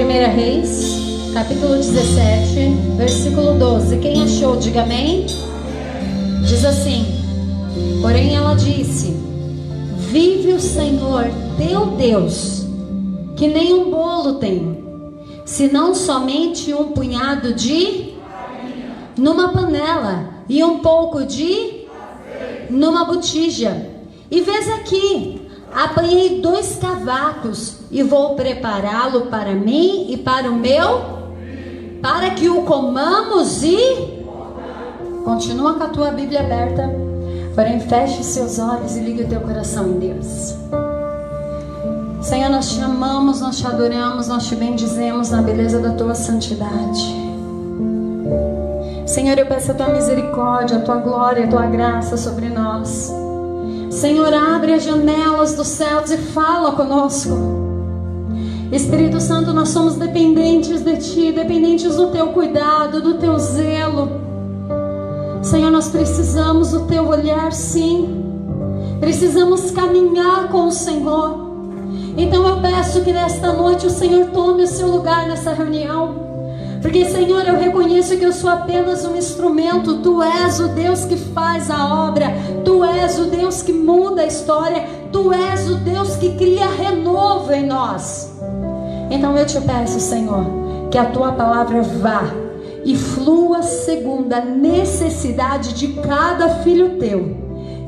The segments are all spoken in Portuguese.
1 Reis, capítulo 17, versículo 12. Quem achou, diga amém. Diz assim: porém ela disse: vive o Senhor teu Deus, que nem um bolo tenho, senão somente um punhado de numa panela e um pouco de numa botija. E vês aqui, apanhei 2 cavacos e vou prepará-lo para mim e para o meu, para que o comamos e... Continua com a tua Bíblia aberta, porém feche seus olhos e ligue o teu coração em Deus. Senhor, nós te amamos, nós te adoramos, nós te bendizemos na beleza da tua santidade. Senhor, eu peço a tua misericórdia, a tua glória, a tua graça sobre nós. Senhor, abre as janelas dos céus e fala conosco. Espírito Santo, nós somos dependentes de ti, dependentes do teu cuidado, do teu zelo. Senhor, nós precisamos do teu olhar, sim. Precisamos caminhar com o Senhor. Então eu peço que nesta noite o Senhor tome o seu lugar nessa reunião. Porque, Senhor, eu reconheço que eu sou apenas um instrumento. Tu és o Deus que faz a obra. Tu és o Deus que muda a história. Tu és o Deus que cria renovo em nós. Então eu te peço, Senhor, que a tua palavra vá e flua segundo a necessidade de cada filho teu,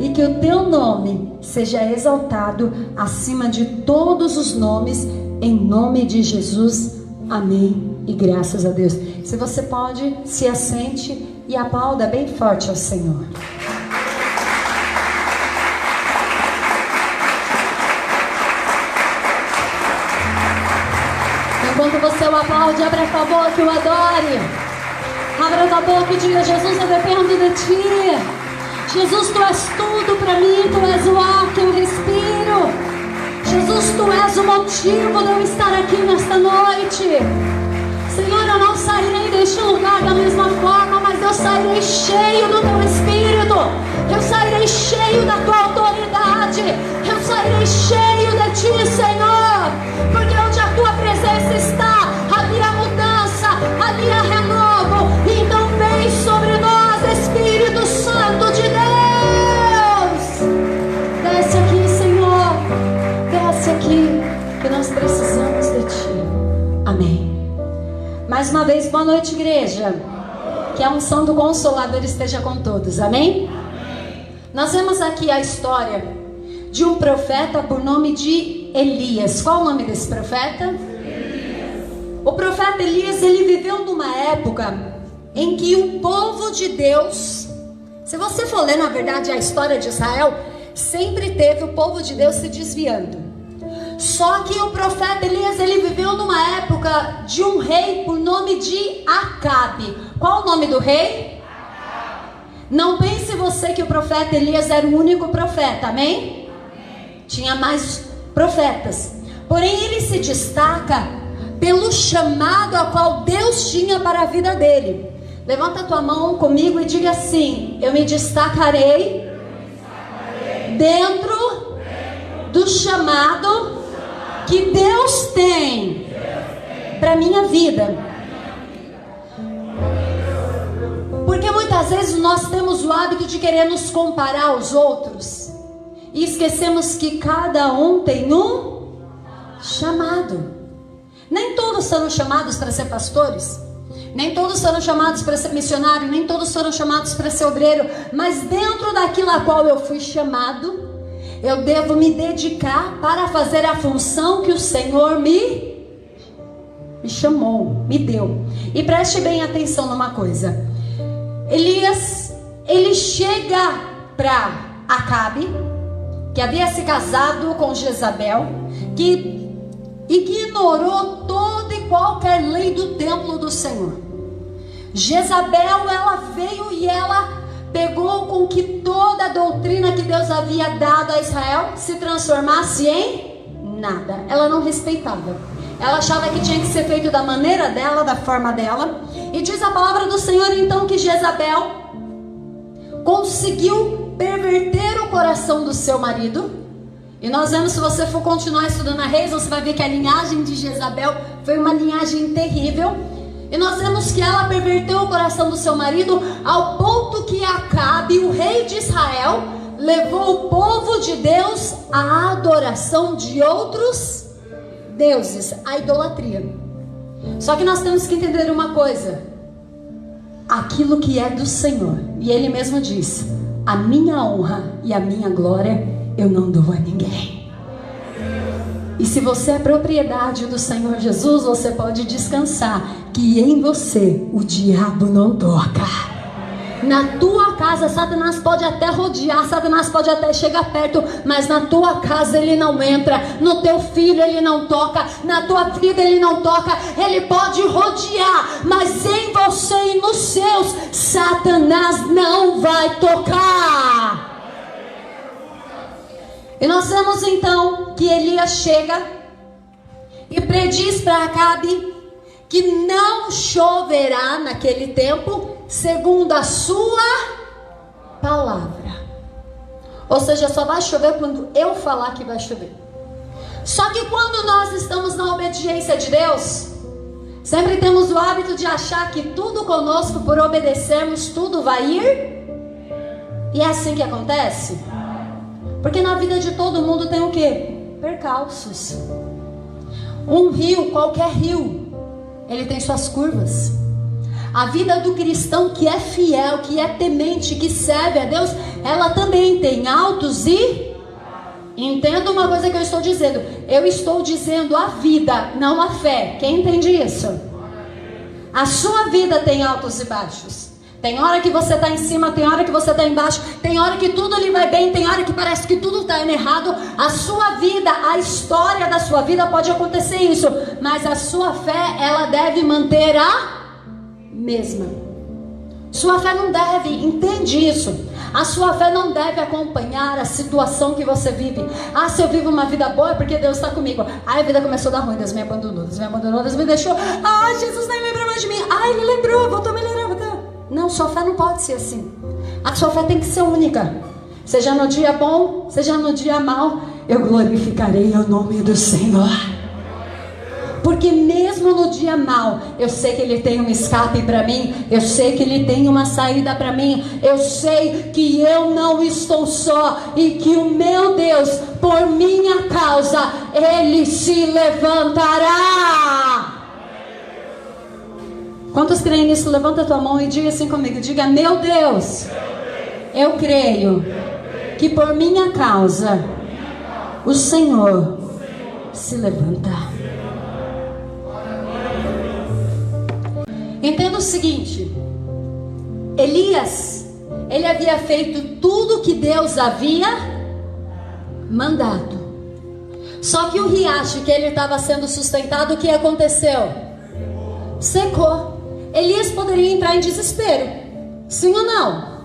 e que o teu nome seja exaltado acima de todos os nomes, em nome de Jesus. Amém. E graças a Deus. Se você pode, se assente e aplauda bem forte ao Senhor. Enquanto você o aplaude, abra a tua boca e o adore. Abra a tua boca e diga: Jesus, eu dependo de ti. Jesus, tu és tudo para mim. Tu és o ar que eu respiro. Jesus, tu és o motivo de eu estar aqui nesta noite. Senhor, eu não sairei deste lugar da mesma forma, mas eu sairei cheio do teu Espírito. Eu sairei cheio da tua autoridade. Eu sairei cheio de ti, Senhor. Porque onde a tua presença está, ali há mudança, ali há renovo. Então vem sobre nós, Espírito Santo de Deus. Desce aqui, Senhor. Desce aqui, que nós precisamos de ti. Amém. Mais uma vez, boa noite, igreja. Que a unção do Consolador esteja com todos, amém? Nós vemos aqui a história de um profeta por nome de Elias. Qual o nome desse profeta? Elias. O profeta Elias, ele viveu numa época em que o povo de Deus, se você for ler na verdade a história de Israel, sempre teve o povo de Deus se desviando. Só que o profeta Elias, ele viveu numa época de um rei por nome de Acabe. Qual o nome do rei? Acabe. Não pense você que o profeta Elias era o único profeta, amém? Amém. Tinha mais profetas. Porém, ele se destaca pelo chamado a qual Deus tinha para a vida dele. Levanta a tua mão comigo e diga assim: eu me destacarei dentro do chamado que Deus tem para minha vida. Porque muitas vezes nós temos o hábito de querer nos comparar aos outros e esquecemos que cada um tem um chamado. Nem todos foram chamados para ser pastores, nem todos foram chamados para ser missionário, nem todos foram chamados para ser obreiro. Mas dentro daquilo a qual eu fui chamado, eu devo me dedicar para fazer a função que o Senhor me chamou, me deu. E preste bem atenção numa coisa. Elias, ele chega para Acabe, que havia se casado com Jezabel, que ignorou toda e qualquer lei do templo do Senhor. Jezabel, ela veio e ela pegou com que toda a doutrina que Deus havia dado a Israel se transformasse em nada. Ela não respeitava. Ela achava que tinha que ser feito da maneira dela, da forma dela. E diz a palavra do Senhor então que Jezabel conseguiu perverter o coração do seu marido E nós vemos, se você for continuar estudando a Reis, você vai ver que a linhagem de Jezabel foi uma linhagem terrível. E nós vemos que ela perverteu o coração do seu marido ao ponto que Acabe, o rei de Israel, levou o povo de Deus à adoração de outros deuses, à idolatria. Só que nós temos que entender uma coisa: aquilo que é do Senhor, e Ele mesmo diz: a minha honra e a minha glória eu não dou a ninguém. E se você é propriedade do Senhor Jesus, você pode descansar que em você o diabo não toca. Na tua casa, Satanás pode até rodear, Satanás pode até chegar perto, mas na tua casa ele não entra, no teu filho ele não toca, na tua vida ele não toca. Ele pode rodear, mas em você e nos seus, Satanás não vai tocar. E nós vemos então que Elias chega e prediz para Acabe que não choverá naquele tempo, segundo a sua palavra. Ou seja, só vai chover quando eu falar que vai chover. Só que quando nós estamos na obediência de Deus, sempre temos o hábito de achar que tudo conosco, por obedecermos, tudo vai ir. E é assim que acontece. Porque na vida de todo mundo tem o quê? Percalços. Um rio, qualquer rio, ele tem suas curvas. A vida do cristão que é fiel, que é temente, que serve a Deus, ela também tem altos e... Entenda uma coisa que eu estou dizendo. Eu estou dizendo a vida, não a fé. Quem entende isso? A sua vida tem altos e baixos. Tem hora que você está em cima, tem hora que você está embaixo, tem hora que tudo lhe vai bem, tem hora que parece que tudo está indo errado. A sua vida, a história da sua vida pode acontecer isso, mas a sua fé, ela deve manter a mesma. Sua fé não deve, entende isso? A sua fé não deve acompanhar a situação que você vive. Ah, se eu vivo uma vida boa é porque Deus está comigo. Ah, a vida começou a dar ruim, Deus me abandonou, Deus me deixou. Ah, Jesus nem lembra mais de mim. Ah, Ele lembrou, voltou a melhorar, voltou. Não, sua fé não pode ser assim. A sua fé tem que ser única. Seja no dia bom, seja no dia mau, eu glorificarei o nome do Senhor. Porque mesmo no dia mau, eu sei que Ele tem um escape para mim. Eu sei que Ele tem uma saída para mim. Eu sei que eu não estou só. E que o meu Deus, por minha causa, Ele se levantará. Quantos creem nisso? Levanta a tua mão e diga assim comigo. Diga: meu Deus, eu creio que por minha causa o Senhor se levanta. Entenda o seguinte: Elias, ele havia feito tudo que Deus havia mandado. Só que o riacho que ele estava sendo sustentado, o que aconteceu? Secou. Elias poderia entrar em desespero, sim ou não?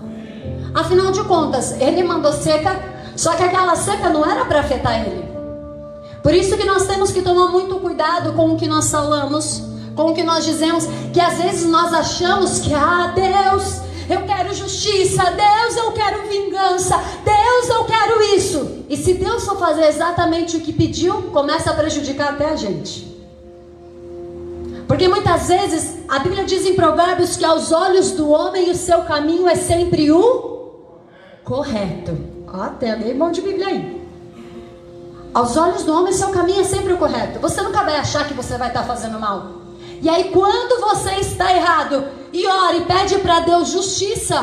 Afinal de contas, ele mandou seca, só que aquela seca não era para afetar ele. Por isso que nós temos que tomar muito cuidado com o que nós falamos, com o que nós dizemos, que às vezes nós achamos que, Deus, eu quero justiça, Deus, eu quero vingança, Deus, eu quero isso. E se Deus for fazer exatamente o que pediu, começa a prejudicar até a gente. Porque muitas vezes, a Bíblia diz em Provérbios que aos olhos do homem o seu caminho é sempre o correto. Tem alguém bom de Bíblia aí. Aos olhos do homem o seu caminho é sempre o correto. Você nunca vai achar que você vai estar fazendo mal. E aí quando você está errado e ora e pede para Deus justiça,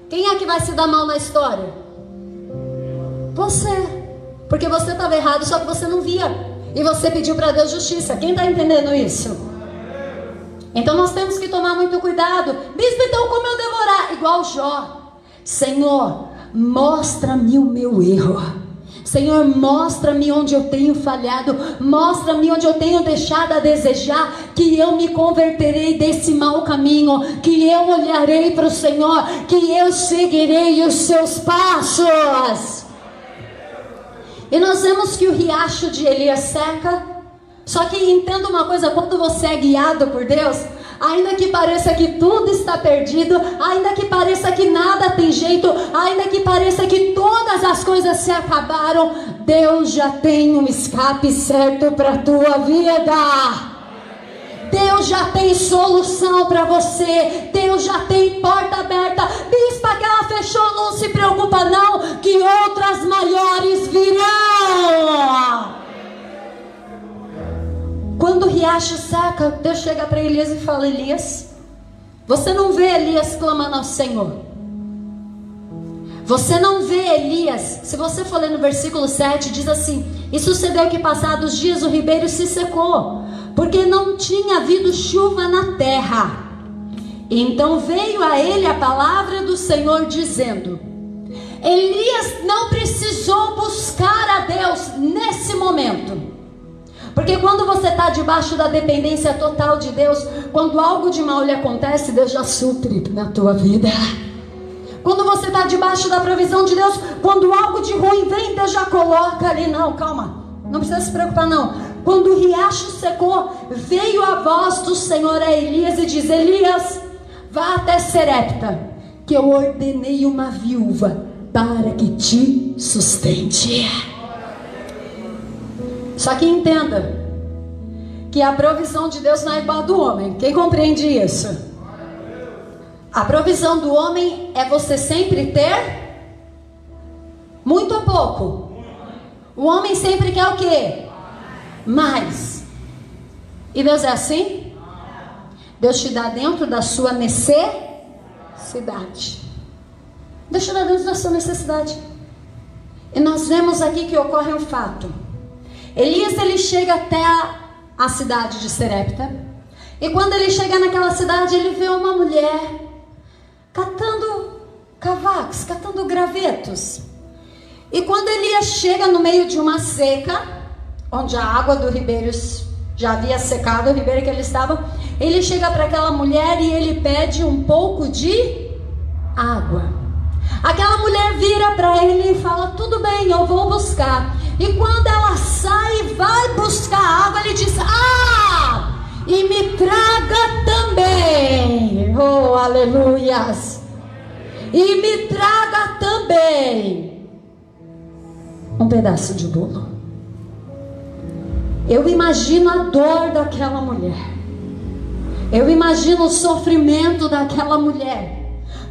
quem é que vai se dar mal na história? Você. Porque você estava errado, só que você não via. E você pediu para Deus justiça. Quem está entendendo isso? Então nós temos que tomar muito cuidado. Bispo, então como eu demorar? Igual Jó. Senhor, mostra-me o meu erro. Senhor, mostra-me onde eu tenho falhado. Mostra-me onde eu tenho deixado a desejar. Que eu me converterei desse mau caminho. Que eu olharei para o Senhor. Que eu seguirei os seus passos. E nós vemos que o riacho de Elias seca. Só que entenda uma coisa, quando você é guiado por Deus, ainda que pareça que tudo está perdido, ainda que pareça que nada tem jeito, ainda que pareça que todas as coisas se acabaram, Deus já tem um escape certo para a tua vida. Deus já tem solução para você. Deus já tem porta aberta. Bispa, que ela fechou, não se preocupa não, que outras maiores virão. Quando o riacho seca, Deus chega para Elias e fala: Elias, você não vê Elias clamando ao Senhor? Você não vê Elias? Se você for ler no versículo 7, diz assim: e sucedeu que passados os dias o ribeiro se secou, porque não tinha havido chuva na terra. Então veio a ele a palavra do Senhor dizendo: Elias não precisou buscar a Deus nesse momento. Porque quando você está debaixo da dependência total de Deus, quando algo de mal lhe acontece, Deus já supre na tua vida. Quando você está debaixo da provisão de Deus, quando algo de ruim vem, Deus já coloca ali. Não, calma, não precisa se preocupar não. Quando o riacho secou, veio a voz do Senhor a Elias e diz: Elias, vá até Serepta, que eu ordenei uma viúva para que te sustente. Só que entenda que a provisão de Deus não é igual a do homem. Quem compreende isso? A provisão do homem é você sempre ter muito ou pouco. O homem sempre quer o quê? Mais. E Deus é assim? Deus te dá dentro da sua necessidade. Deus te dá dentro da sua necessidade. E nós vemos aqui que ocorre um fato. Elias, ele chega até a cidade de Serepta. E quando ele chega naquela cidade, ele vê uma mulher catando cavacos, catando gravetos. E quando Elias chega no meio de uma seca, onde a água do ribeiro já havia secado, o ribeiro que ele estava, ele chega para aquela mulher e ele pede um pouco de água. Aquela mulher vira para ele e fala: tudo bem, eu vou buscar. E quando ela sai e vai buscar água, ele diz: ah, e me traga também. Oh, aleluias. E me traga também um pedaço de bolo. Eu imagino a dor daquela mulher. Eu imagino o sofrimento daquela mulher.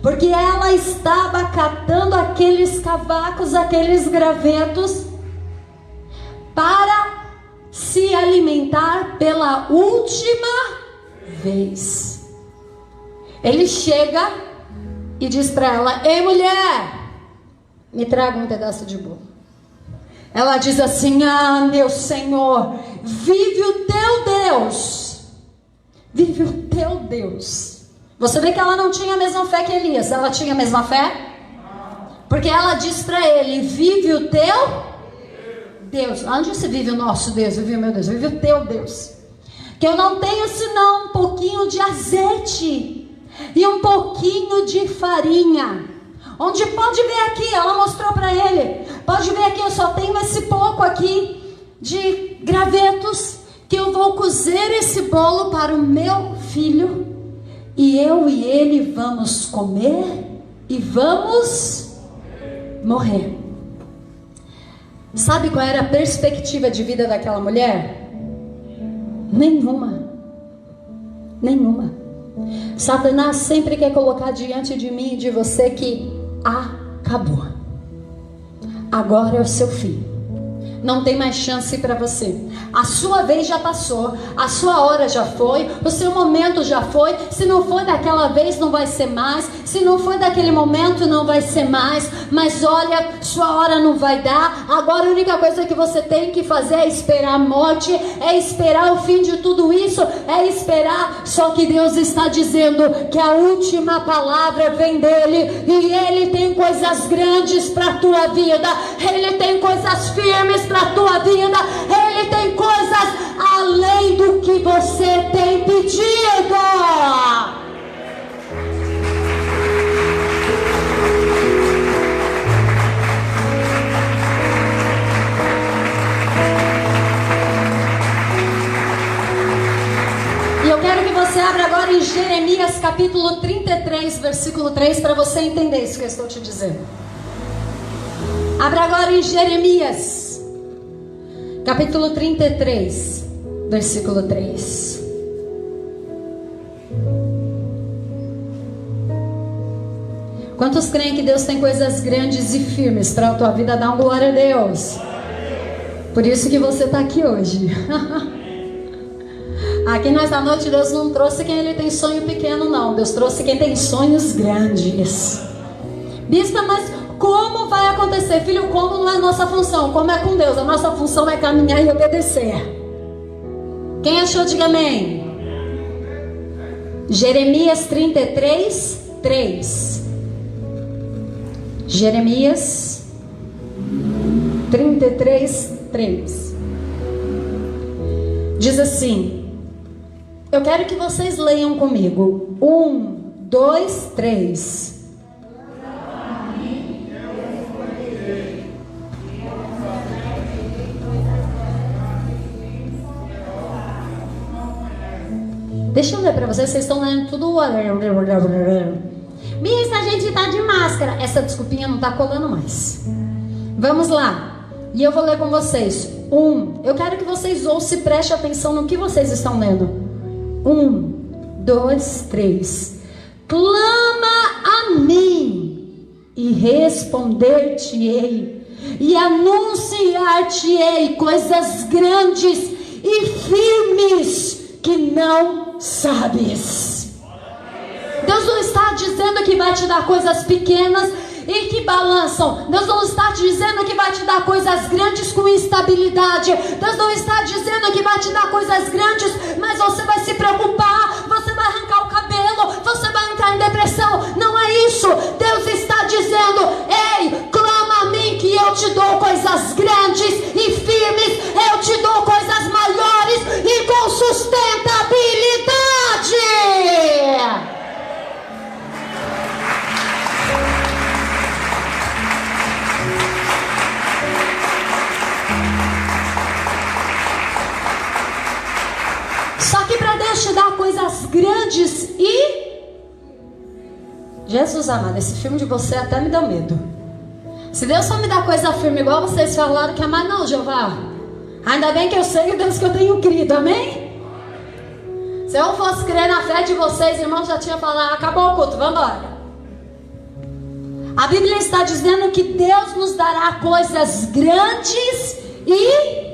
Porque ela estava catando aqueles cavacos, aqueles gravetos, para se alimentar pela última vez. Ele chega e diz para ela: ei, mulher, me traga um pedaço de bolo. Ela diz assim: ah, meu Senhor, vive o teu Deus. Vive o teu Deus. Você vê que ela não tinha a mesma fé que Elias. Ela tinha a mesma fé? Porque ela diz para ele: vive o teu Deus. Onde se vive o nosso Deus? Vive o meu Deus. Vive o teu Deus. Que eu não tenho senão um pouquinho de azeite e um pouquinho de farinha. Onde pode ver aqui, ela mostrou para ele. Pode ver aqui, eu só tenho esse pouco aqui de gravetos, que eu vou cozer esse bolo para o meu filho. E eu e ele vamos comer e vamos morrer. Sabe qual era a perspectiva de vida daquela mulher? Nenhuma. Nenhuma. Satanás sempre quer colocar diante de mim e de você que acabou. Agora é o seu fim. Não tem mais chance para você. A sua vez já passou, a sua hora já foi, o seu momento já foi. Se não foi daquela vez, não vai ser mais. Se não foi daquele momento, não vai ser mais. Mas olha, sua hora não vai dar. Agora a única coisa que você tem que fazer é esperar a morte, é esperar o fim de tudo isso, é esperar. Só que Deus está dizendo que a última palavra vem dele, e ele tem coisas grandes para a tua vida. Ele tem coisas firmes para a tua vida. Ele tem coisas além do que você tem pedido. E eu quero que você abra agora em Jeremias capítulo 33, versículo 3, para você entender isso que eu estou te dizendo. Abra agora em Jeremias Capítulo 33, versículo 3. Quantos creem que Deus tem coisas grandes e firmes para a tua vida? Dá uma glória a Deus. Por isso que você está aqui hoje. Aqui nessa noite Deus não trouxe quem ele tem sonho pequeno, não. Deus trouxe quem tem sonhos grandes. Bispa, mas como vai acontecer? Filho, como não é a nossa função? Como é com Deus? A nossa função é caminhar e obedecer. Quem achou, diga amém. Jeremias 33, 3. Jeremias 33, 3. Diz assim: eu quero que vocês leiam comigo. 1, 2, 3. Deixa eu ler para vocês estão lendo tudo. Miss, a gente tá de máscara. Essa desculpinha não tá colando mais. Vamos lá. E eu vou ler com vocês. Eu quero que vocês ouçam e prestem atenção no que vocês estão lendo. 1, 2, 3. Clama a mim e responder-te-ei e anunciar-te-ei coisas grandes e firmes que não sabes. Deus não está dizendo que vai te dar coisas pequenas e que balançam. Deus não está dizendo que vai te dar coisas grandes com instabilidade. Deus não está dizendo que vai te dar coisas grandes, mas você vai se preocupar, você vai arrancar o cabelo, você vai entrar em depressão. Não é isso. Deus está dizendo: ei, clama a mim que eu te dou coisas grandes e firmes. Eu te dou coisas maiores e com sustentabilidade. Só que para Deus te dar coisas grandes e... Jesus amado, esse filme de você até me dá medo. Se Deus só me dá coisa firme igual vocês falaram que é mais não, Jeová. Ainda bem que eu sei o Deus que eu tenho crido, amém? Se eu fosse crer na fé de vocês, irmãos, já tinha falado, acabou o culto, vamos embora. A Bíblia está dizendo que Deus nos dará coisas grandes e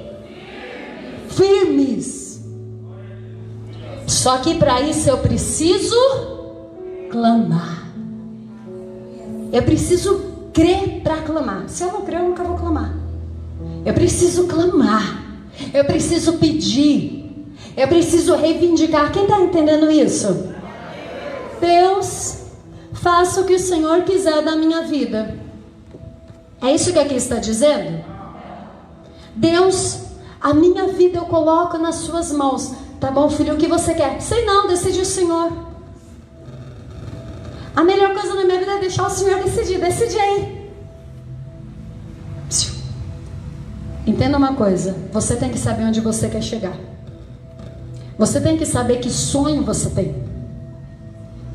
firmes. Só que para isso eu preciso clamar. Eu preciso crer para clamar. Se eu não crer, eu nunca vou clamar. Eu preciso clamar. Eu preciso pedir. Eu preciso reivindicar. Quem está entendendo isso? Deus, faça o que o Senhor quiser da minha vida. É isso que aqui está dizendo? Deus, a minha vida eu coloco nas suas mãos. Tá bom, filho, o que você quer? Sei não, decide o Senhor. A melhor coisa na minha vida é deixar o Senhor decidir. Decide aí. Entenda uma coisa. Você tem que saber onde você quer chegar. Você tem que saber que sonho você tem.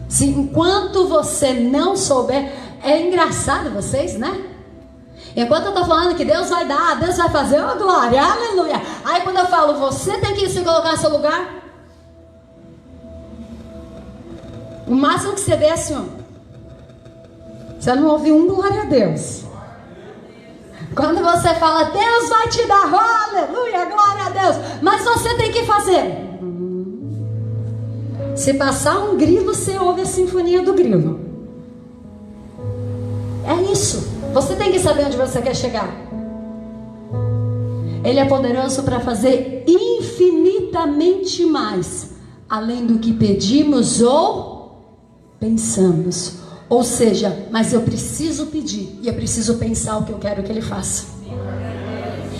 Se enquanto você não souber... É engraçado vocês, né? Enquanto eu estou falando que Deus vai dar, Deus vai fazer, oh glória, aleluia. Aí quando eu falo, você tem que se colocar no seu lugar. O máximo que você vê é assim, ó. Você não ouve um glória a Deus. Quando você fala, Deus vai te dar, oh, aleluia, glória a Deus. Mas você tem que fazer. Se passar um grilo, você ouve a sinfonia do grilo. É isso. Você tem que saber onde você quer chegar. Ele é poderoso para fazer infinitamente mais, além do que pedimos ou pensamos. Ou seja, mas eu preciso pedir e eu preciso pensar o que eu quero que Ele faça.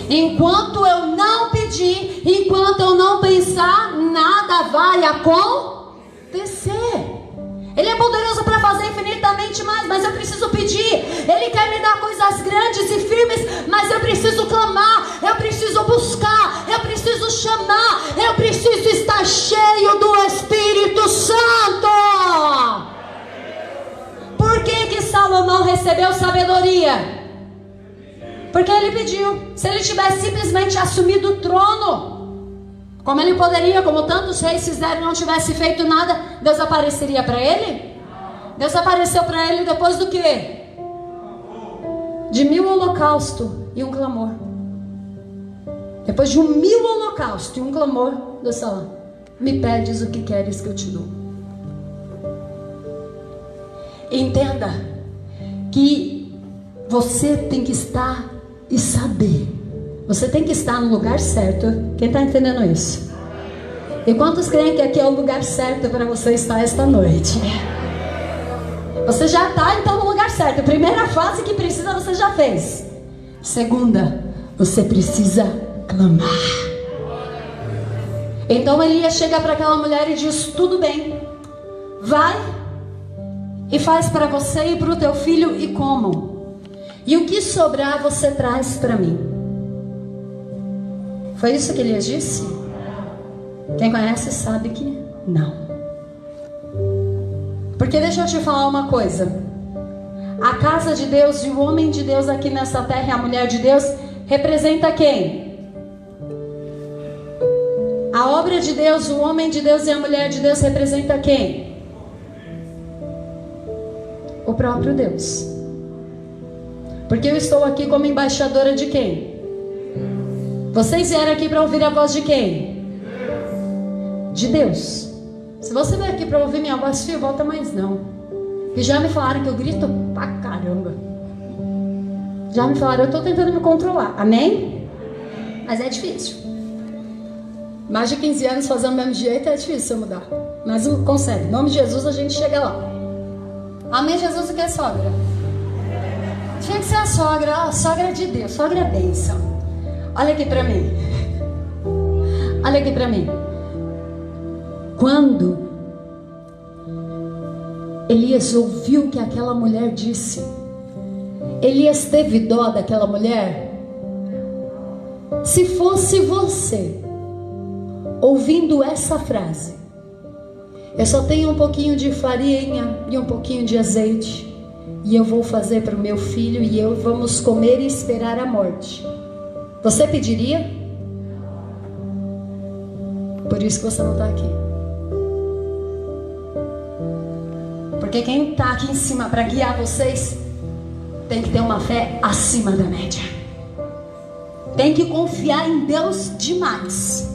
Enquanto eu não pedir, enquanto eu não pensar, nada vai acontecer. Ele é poderoso para fazer infinitamente mais, mas eu preciso pedir. Ele quer me dar coisas grandes e firmes, mas eu preciso clamar, eu preciso buscar, eu preciso chamar, eu preciso estar cheio do Espírito Santo. Por que que Salomão recebeu sabedoria? Porque ele pediu. Se ele tivesse simplesmente assumido o trono, como ele poderia, como tantos reis fizeram, não tivesse feito nada, Deus apareceria para ele? Deus apareceu para ele depois do quê? De 1000 holocaustos e um clamor. Depois de 1000 holocaustos e um clamor, Deus fala: me pedes o que queres que eu te dou. Entenda que você tem que estar e saber. Você tem que estar no lugar certo. Quem está entendendo isso? E quantos creem que aqui é o lugar certo para você estar esta noite? Você já está então no lugar certo. A primeira fase que precisa você já fez. Segunda, você precisa clamar. Então Elias chega para aquela mulher e diz: tudo bem, vai e faz para você e para o teu filho e comam. E o que sobrar você traz para mim. Foi isso que Elias disse? Quem conhece sabe que não. Porque deixa eu te falar uma coisa. A casa de Deus e o homem de Deus aqui nessa terra e a mulher de Deus representa quem? A obra de Deus, o homem de Deus e a mulher de Deus representa quem? O próprio Deus. Porque eu estou aqui como embaixadora de quem? Vocês vieram aqui para ouvir a voz de quem? De Deus. Se você vier aqui para ouvir minha voz, filho, volta mais não. E já me falaram que eu grito pra caramba. Já me falaram, eu estou tentando me controlar. Amém? Mas é difícil. Mais de 15 anos fazendo o mesmo jeito é difícil eu mudar. Mas consegue. Em nome de Jesus a gente chega lá. Amém, Jesus? O que é sogra? Tinha que ser a sogra. A sogra de Deus. Sogra é bênção. Olha aqui pra mim. Olha aqui pra mim. Quando Elias ouviu o que aquela mulher disse, Elias teve dó daquela mulher. Se fosse você ouvindo essa frase: eu só tenho um pouquinho de farinha e um pouquinho de azeite, e eu vou fazer para o meu filho e eu vamos comer e esperar a morte, você pediria? Por isso que você não está aqui. Porque quem está aqui em cima para guiar vocês tem que ter uma fé acima da média. Tem que confiar em Deus demais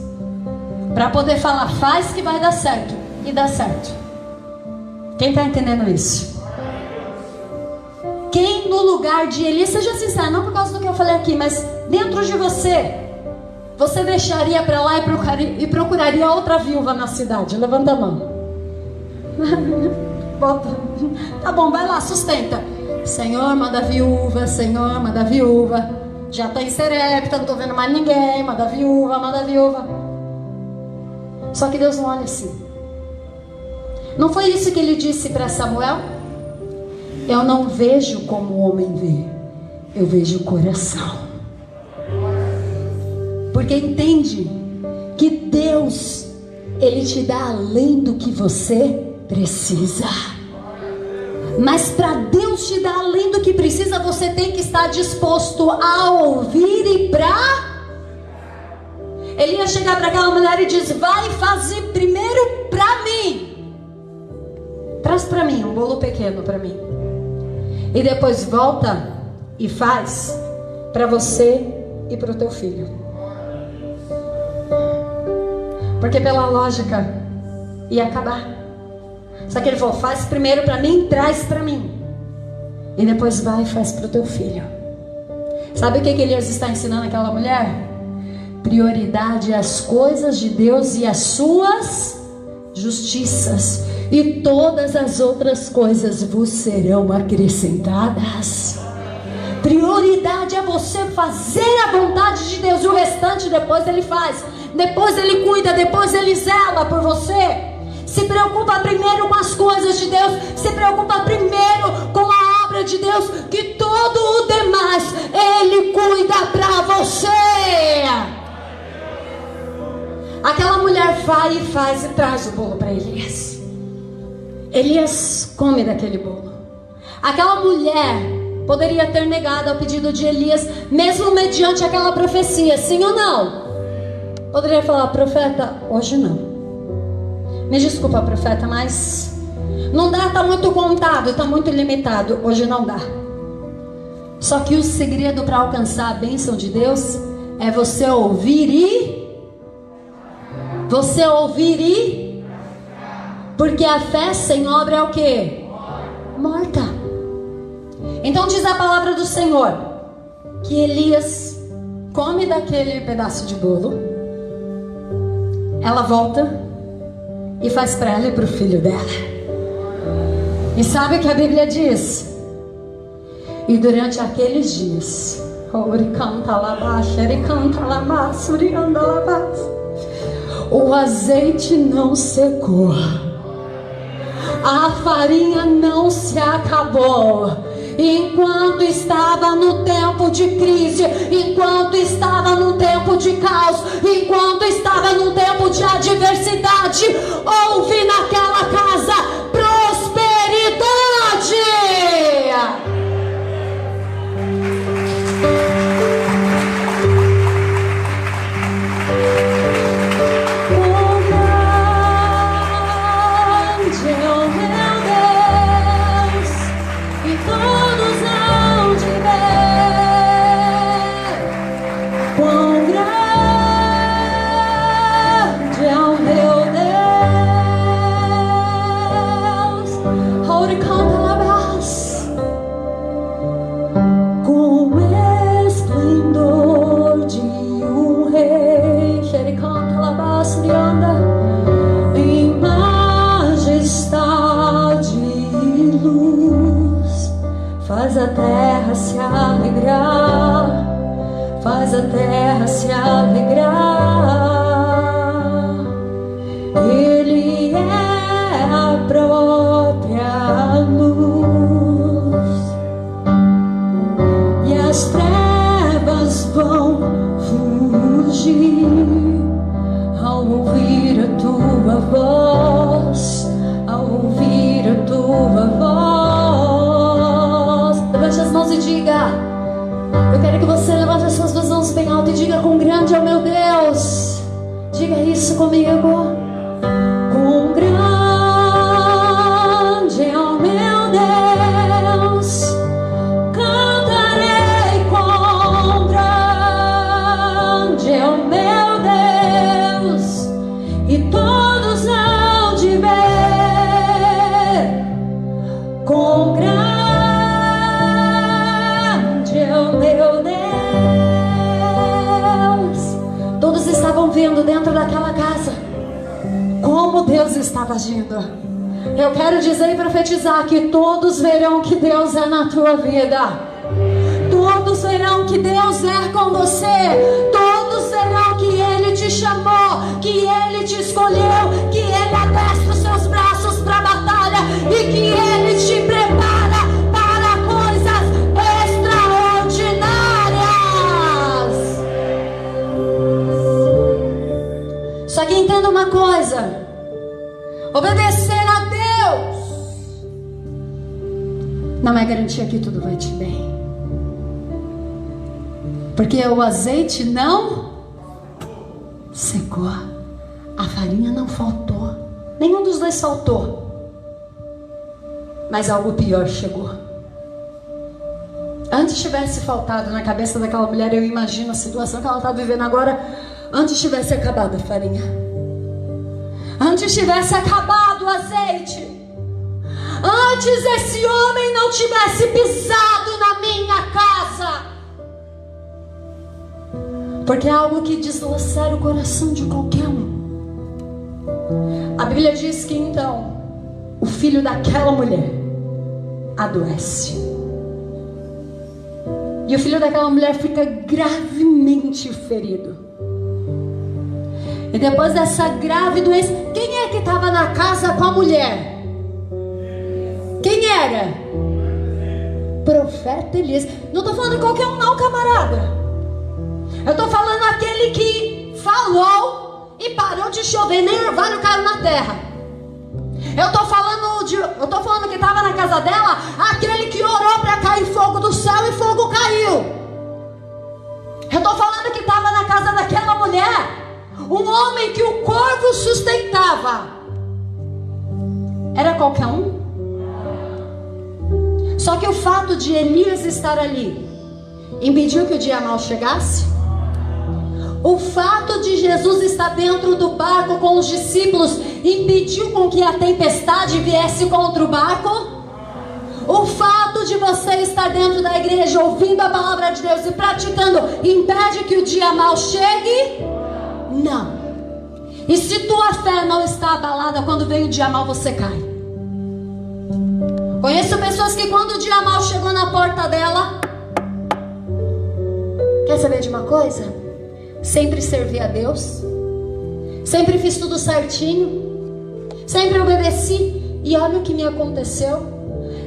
para poder falar: faz que vai dar certo. E dá certo. Quem está entendendo isso? Quem no lugar de Elias, seja sincero, não por causa do que eu falei aqui, mas dentro de você, você deixaria para lá e procuraria outra viúva na cidade? Levanta a mão. Bota. Tá bom, vai lá, sustenta. Senhor, manda viúva, Senhor, manda viúva. Já tá em Serepta, não tô vendo mais ninguém. Manda viúva, manda viúva. Só que Deus não olha assim. Não foi isso que ele disse para Samuel? Eu não vejo como o homem vê, eu vejo o coração. Porque entende que Deus, Ele te dá além do que você precisa. Mas para Deus te dar além do que precisa, você tem que estar disposto a ouvir e para... Ele ia chegar para aquela mulher e diz: vai fazer primeiro para mim. Traz para mim um bolo pequeno para mim. E depois volta e faz para você e para o teu filho. Porque pela lógica ia acabar. Só que ele falou: faz primeiro para mim, traz para mim. E depois vai e faz para o teu filho. Sabe o que Elias está ensinando aquela mulher? Prioridade às coisas de Deus e às suas justiças, e todas as outras coisas vos serão acrescentadas. Prioridade é você fazer a vontade de Deus, e o restante depois Ele faz, depois Ele cuida, depois Ele zela por você. Se preocupa primeiro com as coisas de Deus, se preocupa primeiro com a obra de Deus, que todo o demais Ele cuida para você. Aquela mulher vai e faz e traz o bolo para Elias. Elias come daquele bolo. Aquela mulher poderia ter negado ao pedido de Elias, mesmo mediante aquela profecia, sim ou não? Poderia falar: profeta, hoje não. Me desculpa, profeta, mas não dá, está muito contado, está muito limitado, hoje não dá. Só que o segredo para alcançar a bênção de Deus é você ouvir porque a fé sem obra é o quê? Morta. Então diz a palavra do Senhor que Elias come daquele pedaço de bolo, ela volta e faz para ela e para o filho dela. E sabe o que a Bíblia diz? E durante aqueles dias, o azeite não secou, a farinha não se acabou. Enquanto estava no tempo de crise, enquanto estava no tempo de caos, enquanto estava no tempo de adversidade, houve naquela casa prosperidade. Em majestade e luz, faz a terra se alegrar, faz a terra se alegrar. Ele é a própria luz, e as trevas vão fugir ao ouvir a tua voz, ao ouvir a tua voz. Levante as mãos e diga: eu quero que você levante as suas duas mãos bem alto e diga: quão grande é o meu Deus. Diga isso comigo. Quão grande é o meu Deus. Cantarei quão grande é o meu Deus, e todos hão de ver quão grande é o meu Deus. Todos estavam vendo dentro daquela casa como Deus estava agindo. Eu quero dizer e profetizar que todos verão que Deus é na tua vida. Todos verão que Deus é com você. Todos verão que Ele te chamou, que Ele te escolheu, que Ele adestra os seus braços para a batalha e que Ele te prepara para coisas extraordinárias. Só que entenda uma coisa: obedecer a Deus não é garantia que tudo vai te bem. Porque o azeite não secou, a farinha não faltou, nenhum dos dois faltou, mas algo pior chegou. Antes tivesse faltado na cabeça daquela mulher, eu imagino a situação que ela está vivendo agora. Antes tivesse acabado a farinha, antes tivesse acabado o azeite, antes esse homem não tivesse pisado na minha casa. Porque é algo que deslacera o coração de qualquer um. A Bíblia diz que então o filho daquela mulher adoece, e o filho daquela mulher fica gravemente ferido. E depois dessa grave doença, quem é que estava na casa com a mulher? Quem era? Profeta Elias. Não estou falando de qualquer um não, camarada. Eu estou falando aquele que falou e parou de chover, nem orvalho caiu na terra. Eu estou falando eu estou falando que estava na casa dela, aquele que orou para cair fogo do céu e fogo caiu. Eu estou falando que estava na casa daquela mulher, um homem que o corvo sustentava. Era qualquer um? Só que o fato de Elias estar ali impediu que o dia mau chegasse? O fato de Jesus estar dentro do barco com os discípulos impediu com que a tempestade viesse contra o barco? O fato de você estar dentro da igreja ouvindo a palavra de Deus e praticando impede que o dia mau chegue? Não. E se tua fé não está abalada, quando vem o dia mau você cai. Conheço pessoas que quando o dia mau chegou na porta dela, quer saber de uma coisa? Sempre servi a Deus, sempre fiz tudo certinho, sempre obedeci, e olha o que me aconteceu.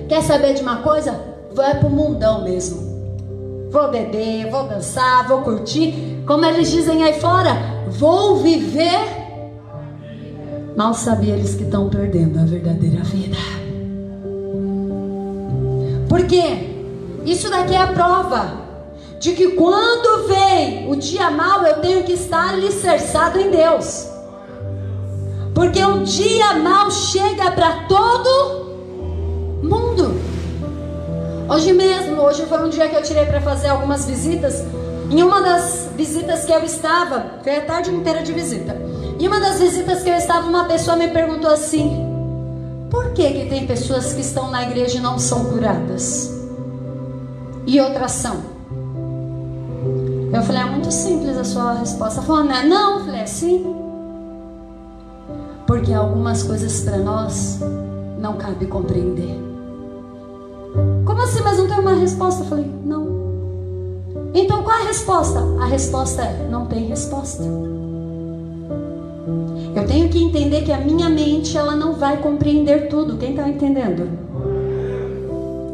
Quer saber de uma coisa? Vai pro mundão mesmo. Vou beber, vou dançar, vou curtir, como eles dizem aí fora, vou viver. Mal sabia eles que estão perdendo a verdadeira vida. Por quê? Isso daqui é a prova de que quando vem o dia mau, eu tenho que estar alicerçado em Deus. Porque o dia mau chega para todo mundo. Hoje foi um dia que eu tirei para fazer algumas visitas. Em uma das visitas que eu estava, foi a tarde inteira de visita. Em uma das visitas que eu estava, uma pessoa me perguntou assim: por que tem pessoas que estão na igreja e não são curadas? E outras são? Eu falei, é muito simples a sua resposta. Ela falou, não, eu falei, é sim. Porque algumas coisas para nós não cabe compreender. Como assim? Mas não tem uma resposta? Eu falei, não. Então qual é a resposta? A resposta é, não tem resposta. Eu tenho que entender que a minha mente, ela não vai compreender tudo. Quem está entendendo?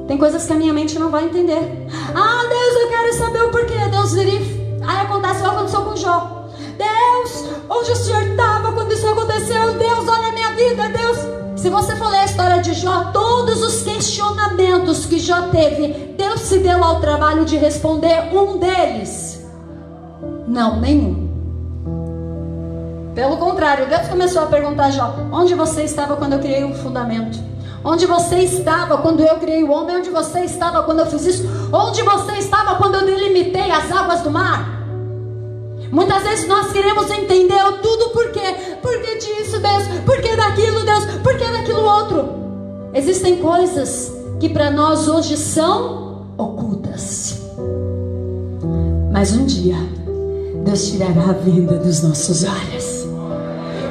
Tem coisas que a minha mente não vai entender. Ah, Deus, eu quero saber o porquê. Deus verifica. Aí acontece o que aconteceu com Jó. Deus, onde o Senhor estava quando isso aconteceu? Deus, olha a minha vida, Deus. Se você for ler a história de Jó, todos os questionamentos que Jó teve, Deus se deu ao trabalho de responder um deles. Não, nenhum. Pelo contrário, Deus começou a perguntar a Jó: onde você estava quando eu criei o fundamento? Onde você estava quando eu criei o homem? Onde você estava quando eu fiz isso? Onde você estava quando eu delimitei as águas do mar? Muitas vezes nós queremos entender tudo por quê? Por que disso, Deus? Por que daquilo, Deus? Por que daquilo outro? Existem coisas que para nós hoje são ocultas. Mas um dia Deus tirará a venda dos nossos olhos,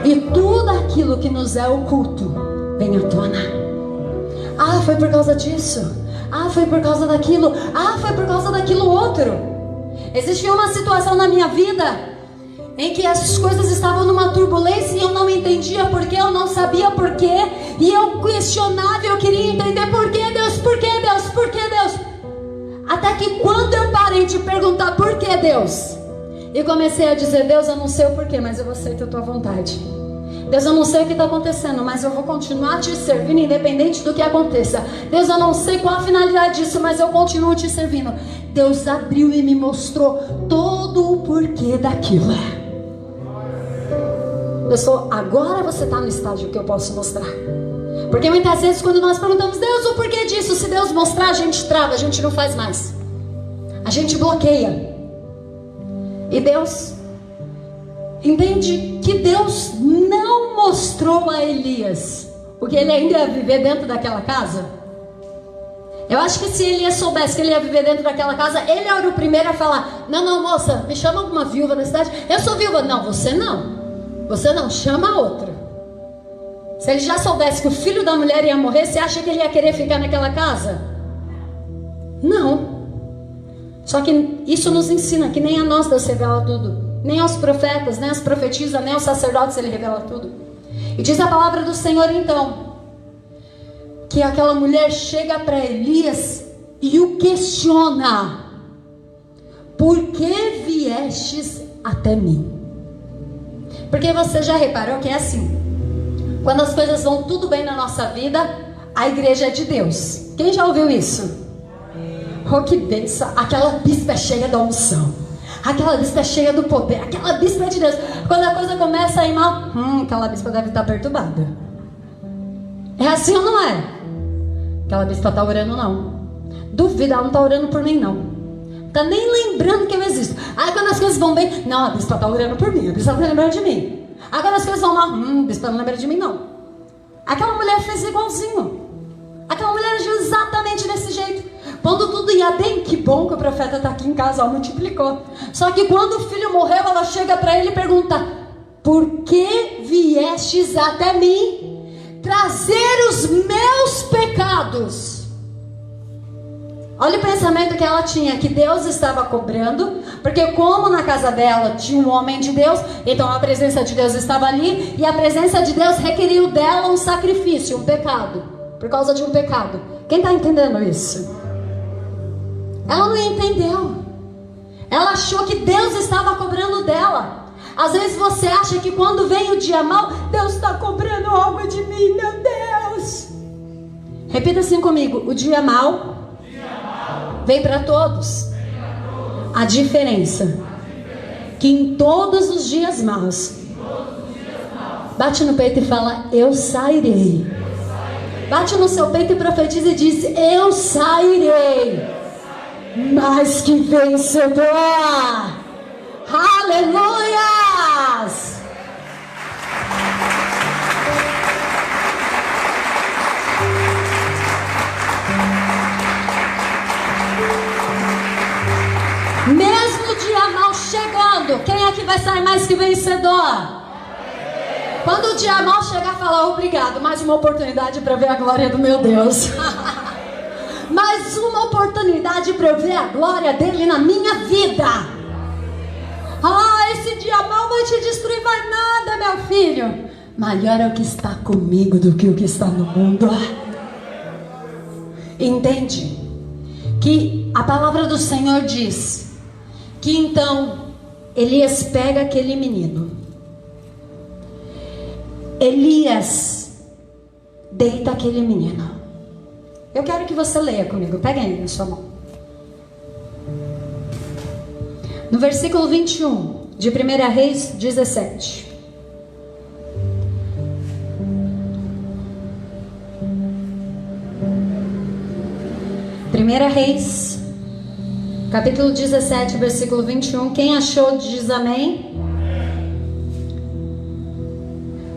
e tudo aquilo que nos é oculto vem à tona. Ah, foi por causa disso. Ah, foi por causa daquilo. Ah, foi por causa daquilo outro. Existia uma situação na minha vida em que as coisas estavam numa turbulência e eu não entendia porquê, eu não sabia porquê, e eu questionava, eu queria entender porquê, Deus, porquê, Deus, porquê, Deus. Até que quando eu parei de perguntar porquê, Deus, e comecei a dizer: Deus, eu não sei o porquê, mas eu aceito a tua vontade. Deus, eu não sei o que está acontecendo, mas eu vou continuar te servindo independente do que aconteça. Deus, eu não sei qual a finalidade disso, mas eu continuo te servindo. Deus abriu e me mostrou todo o porquê daquilo. Pessoal, agora você está no estágio que eu posso mostrar. Porque muitas vezes quando nós perguntamos: Deus, o porquê disso? Se Deus mostrar, a gente trava, a gente não faz mais. A gente bloqueia. E Deus... entende que Deus não mostrou a Elias porque ele ainda ia viver dentro daquela casa. Eu acho que se Elias soubesse que ele ia viver dentro daquela casa, ele era o primeiro a falar: não, moça, me chama alguma viúva da cidade. Eu sou viúva. Não, você não, chama a outra. Se ele já soubesse que o filho da mulher ia morrer, você acha que ele ia querer ficar naquela casa? Não. Só que isso nos ensina que nem a nós Deus revela tudo, nem aos profetas, nem aos profetisas, nem aos sacerdotes ele revela tudo. E diz a palavra do Senhor então, que aquela mulher chega para Elias e o questiona: por que viestes até mim? Porque você já reparou que é assim, quando as coisas vão tudo bem na nossa vida, a igreja é de Deus. Quem já ouviu isso? Oh, que benção. Aquela bispa é cheia da unção. Aquela bispa é cheia do poder. Aquela bispa é de Deus. Quando a coisa começa a ir mal, aquela bispa deve estar perturbada. É assim ou não é? Aquela bispa está orando não. Duvida, ela não está orando por mim não. Está nem lembrando que eu existo. Aí quando as coisas vão bem, não, a bispa está orando por mim. A bispa está lembrando de mim. Aí quando as coisas vão mal, a bispa não lembra de mim não. Aquela mulher fez igualzinho. Aquela mulher agiu exatamente desse jeito. Quando tudo ia bem, que bom que o profeta está aqui em casa, ó, multiplicou. Só que quando o filho morreu, ela chega para ele e pergunta: por que viestes até mim trazer os meus pecados? Olha o pensamento que ela tinha, que Deus estava cobrando, porque como na casa dela tinha um homem de Deus, então a presença de Deus estava ali, e a presença de Deus requeriu dela um sacrifício, um pecado, por causa de um pecado. Quem está entendendo isso? Ela não entendeu. Ela achou que Deus estava cobrando dela. Às vezes você acha que quando vem o dia mau, Deus está cobrando algo de mim, meu Deus. Repita assim comigo: o dia mau vem para todos. A diferença que em todos os dias maus, bate no peito e fala: eu sairei. Bate no seu peito e profetiza e diz: eu sairei mais que vencedor. Aleluias! Mesmo o dia mal chegando, quem aqui vai sair mais que vencedor? Quando o dia mal chegar, fala: obrigado, mais uma oportunidade para ver a glória do meu Deus. Mais uma oportunidade para eu ver a glória dele na minha vida. Esse dia mal vai te destruir, vai nada, meu filho. Maior é o que está comigo do que o que está no mundo. Entende? Que a palavra do Senhor diz que então Elias pega aquele menino, Elias deita aquele menino. Eu quero que você leia comigo. Pega aí na sua mão. No versículo 21 de 1 Reis 17. Reis, capítulo 17, versículo 21. Quem achou diz amém.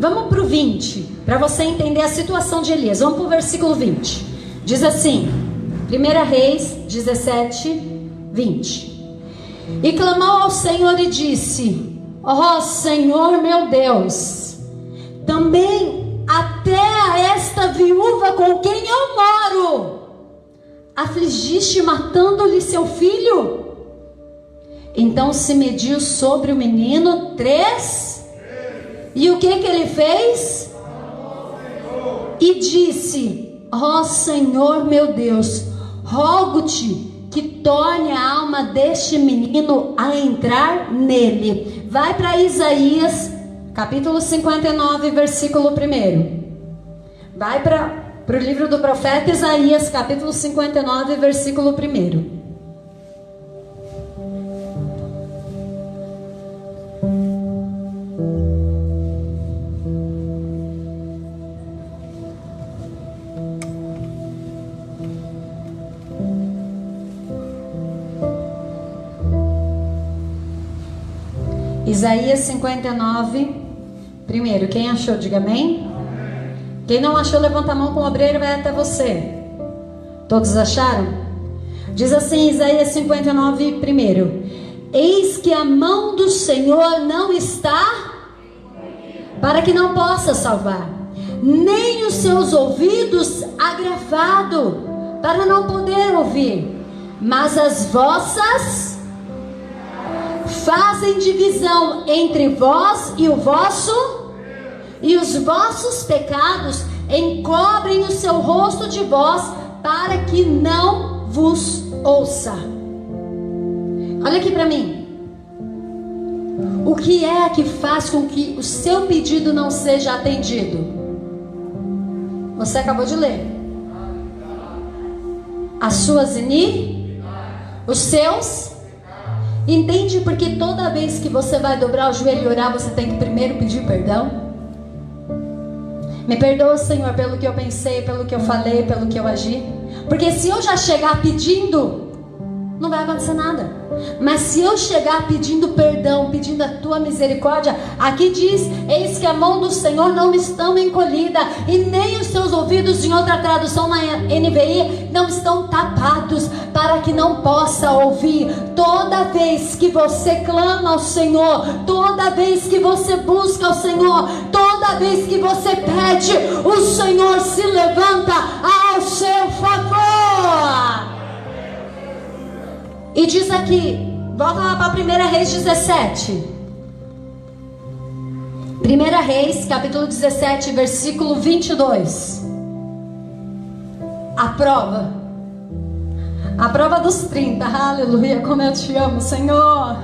Vamos para o 20, para você entender a situação de Elias. Vamos para o versículo 20. Diz assim, 1 Reis 17, 20. E clamou ao Senhor e disse: ó Senhor meu Deus, também até a esta viúva com quem eu moro afligiste, matando-lhe seu filho? Então se mediu sobre o menino 3. E o que ele fez? E disse: ó Senhor meu Deus, rogo-te que torne a alma deste menino a entrar nele. Vai para Isaías, capítulo 59, versículo 1. Vai para o livro do profeta Isaías, capítulo 59, versículo 1. Isaías 59, 1. Quem achou, diga amém. Quem não achou, levanta a mão com o obreiro e vai até você. Todos acharam? Diz assim, Isaías 59, 1. Eis que a mão do Senhor não está para que não possa salvar, nem os seus ouvidos agravado para não poder ouvir, mas as vossas fazem divisão entre vós e o vosso, e os vossos pecados encobrem o seu rosto de vós, para que não vos ouça. Olha aqui para mim. O que é que faz com que o seu pedido não seja atendido? Você acabou de ler. as suas os seus. Entende porque toda vez que você vai dobrar o joelho e orar, você tem que primeiro pedir perdão? Me perdoa, Senhor, pelo que eu pensei, pelo que eu falei, pelo que eu agi. Porque se eu já chegar pedindo, não vai acontecer nada. Mas se eu chegar pedindo perdão, pedindo a tua misericórdia, aqui diz: eis que a mão do Senhor não estão encolhida, e nem os seus ouvidos, em outra tradução na NVI, não estão tapados, para que não possa ouvir. Toda vez que você clama ao Senhor, toda vez que você busca ao Senhor, toda vez que você pede, o Senhor se levanta ao seu favor. E diz aqui, volta lá para 1 Reis 17. 1 Reis, capítulo 17, versículo 22. A prova dos 30. Aleluia, como eu te amo, Senhor.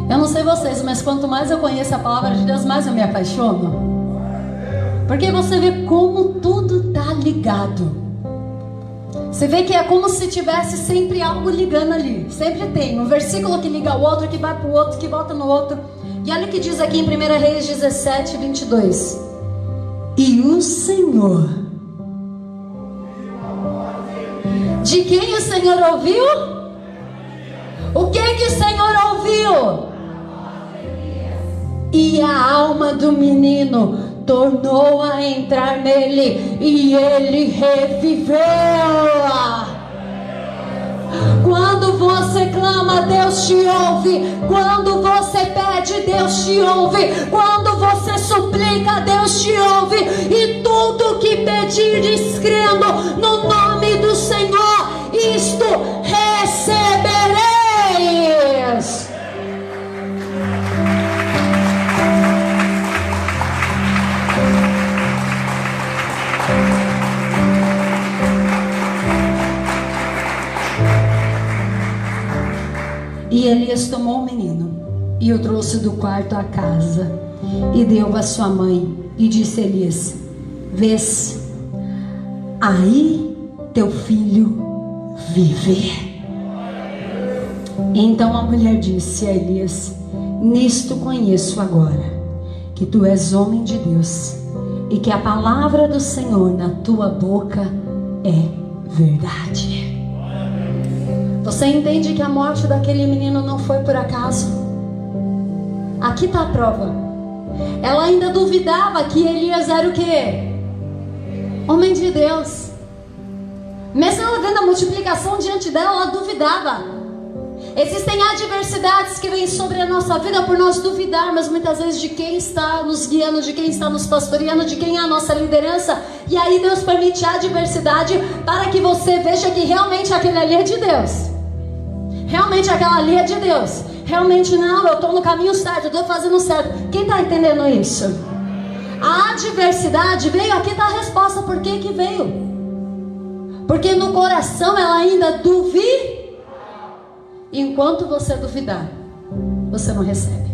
Eu não sei vocês, mas quanto mais eu conheço a palavra de Deus, mais eu me apaixono. Porque você vê como tudo está ligado. Você vê que é como se tivesse sempre algo ligando ali. Sempre tem um versículo que liga ao outro, que vai para o outro, que volta no outro. E olha o que diz aqui em 1 Reis 17, 22. E o Senhor... De quem o Senhor ouviu? O que o Senhor ouviu? E a alma do menino tornou a entrar nele, e ele reviveu. Quando você clama, Deus te ouve. Quando você pede, Deus te ouve. Quando você suplica, Deus te ouve. E tudo que pedires crendo no nome do Senhor, isto recebereis. E Elias tomou o menino e o trouxe do quarto à casa e deu a sua mãe, e disse a Elias: vês, aí teu filho vive. Então a mulher disse a Elias: nisto conheço agora que tu és homem de Deus, e que a palavra do Senhor na tua boca é verdade. Você entende que a morte daquele menino não foi por acaso? Aqui está a prova. Ela ainda duvidava que Elias era o quê? Homem de Deus. Mesmo ela vendo a multiplicação diante dela, ela duvidava. Existem adversidades que vêm sobre a nossa vida por nós duvidarmos muitas vezes de quem está nos guiando, de quem está nos pastoreando, de quem é a nossa liderança. E aí Deus permite a adversidade para que você veja que realmente aquele ali é de Deus. Realmente aquela ali é de Deus. Realmente não, eu estou no caminho certo, eu estou fazendo certo. Quem está entendendo isso? A adversidade veio, aqui está a resposta. Por que que veio? Porque no coração ela ainda duvida. Enquanto você duvidar, você não recebe.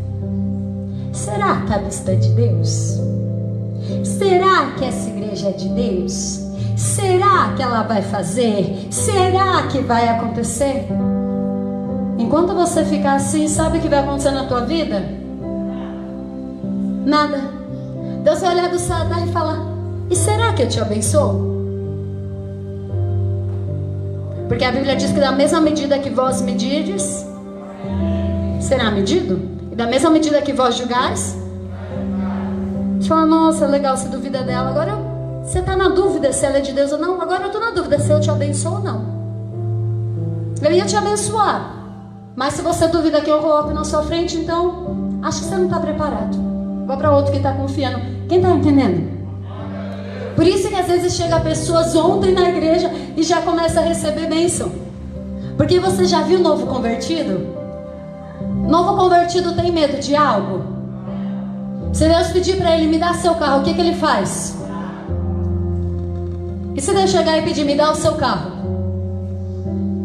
Será que a vista é de Deus? Será que essa igreja é de Deus? Será que ela vai fazer? Será que vai acontecer? Enquanto você ficar assim, sabe o que vai acontecer na tua vida? Nada. Deus vai olhar do céu e falar: e será que eu te abençoo? Porque a Bíblia diz que da mesma medida que vós medirdes, será medido. E da mesma medida que vós julgares, você fala: nossa, legal, você duvida dela. Agora você está na dúvida se ela é de Deus ou não. Agora eu estou na dúvida se eu te abençoo ou não. Eu ia te abençoar, mas se você duvida que eu coloco na sua frente, então acho que você não está preparado. Vou para outro que está confiando. Quem está entendendo? Por isso que às vezes chega pessoas ontem na igreja e já começa a receber bênção. Porque você já viu novo convertido? Novo convertido tem medo de algo? Se Deus pedir para ele: me dá seu carro, o que que ele faz? E se Deus chegar e pedir: me dá o seu carro?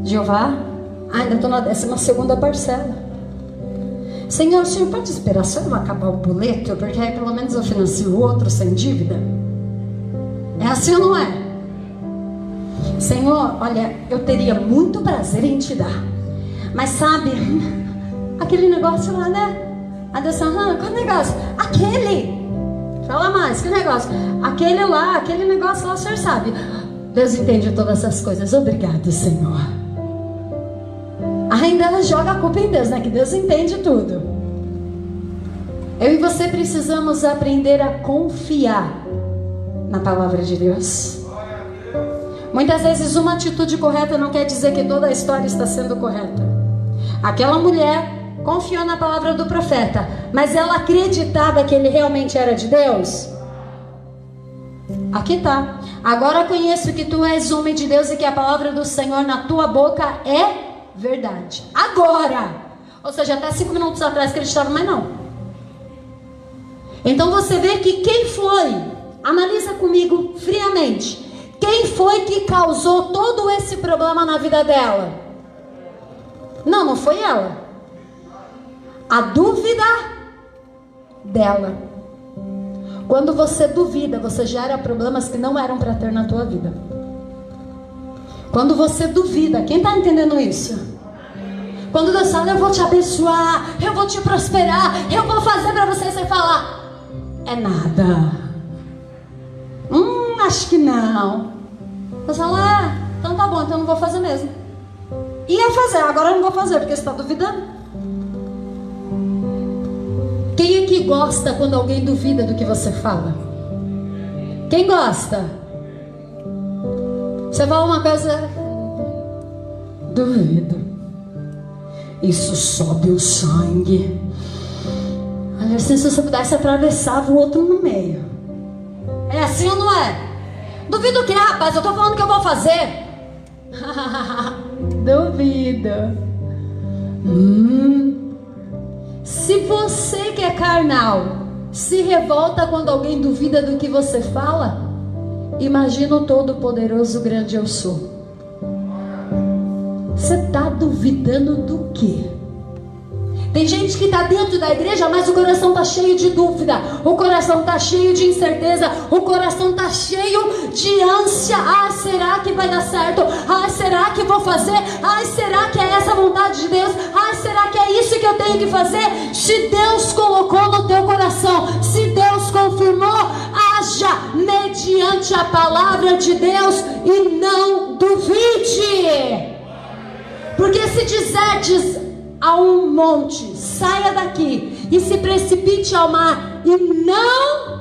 Jeová, ainda estou na 12ª parcela. Senhor, o senhor pode esperar só eu acabar o boleto? Porque aí pelo menos eu financio o outro sem dívida. É assim ou não é? Senhor, olha, eu teria muito prazer em te dar, mas sabe, aquele negócio lá, né? A Deus, qual negócio? Aquele, fala mais, que negócio? Aquele lá, aquele negócio lá, o Senhor sabe. Deus entende todas essas coisas. Obrigado, Senhor. Ainda ela joga a culpa em Deus, né? Que Deus entende tudo. Eu e você precisamos aprender a confiar na palavra de Deus. Muitas vezes uma atitude correta não quer dizer que toda a história está sendo correta. Aquela mulher confiou na palavra do profeta, mas ela acreditava que ele realmente era de Deus? Aqui tá. Agora conheço que tu és homem de Deus e que a palavra do Senhor na tua boca é verdade. Agora! Ou seja, até 5 minutos atrás acreditava, mas não. Então você vê que quem foi? Analisa comigo friamente. Quem foi que causou todo esse problema na vida dela? Não, não foi ela. A dúvida dela. Quando você duvida, você gera problemas que não eram para ter na tua vida. Quando você duvida, quem está entendendo isso? Quando Deus fala, eu vou te abençoar, eu vou te prosperar, eu vou fazer para você falar, é nada. Acho que não. Você fala, então tá bom, então eu não vou fazer mesmo. Ia fazer, agora eu não vou fazer, porque você está duvidando. Quem é que gosta quando alguém duvida do que você fala? Quem gosta? Você fala uma coisa, duvido. Isso sobe o sangue. Olha, assim, se você pudesse atravessava o outro no meio. É assim ou não é? Duvido o que, rapaz? Eu tô falando que eu vou fazer. Duvido. Se você que é carnal se revolta quando alguém duvida do que você fala, imagina o todo-poderoso grande eu sou. Você está duvidando do quê? Tem gente que está dentro da igreja, mas o coração está cheio de dúvida, o coração está cheio de incerteza, o coração está cheio de ânsia. Será que vai dar certo? Será que vou fazer? Será que é essa a vontade de Deus? Será que é isso que eu tenho que fazer? Se Deus colocou no teu coração, se Deus confirmou, haja mediante a palavra de Deus e não duvide. Porque se disserdes a um monte, saia daqui e se precipite ao mar, e não,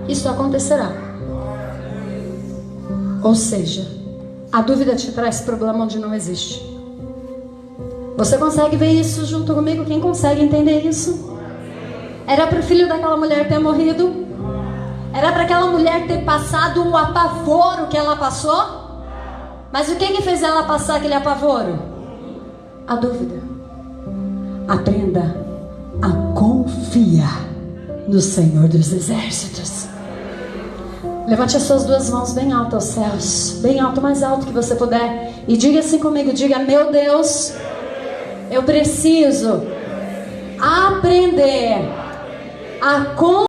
isso acontecerá. Ou seja, a dúvida te traz problema onde não existe. Você consegue ver isso junto comigo? Quem consegue entender isso? Era para o filho daquela mulher ter morrido? Era para aquela mulher ter passado o apavoro que ela passou? Mas o que fez ela passar aquele apavoro? A dúvida. Aprenda a confiar no Senhor dos Exércitos. Levante as suas duas mãos bem alto aos céus, bem alto, mais alto que você puder, e diga assim comigo, diga: meu Deus, eu preciso aprender a confiar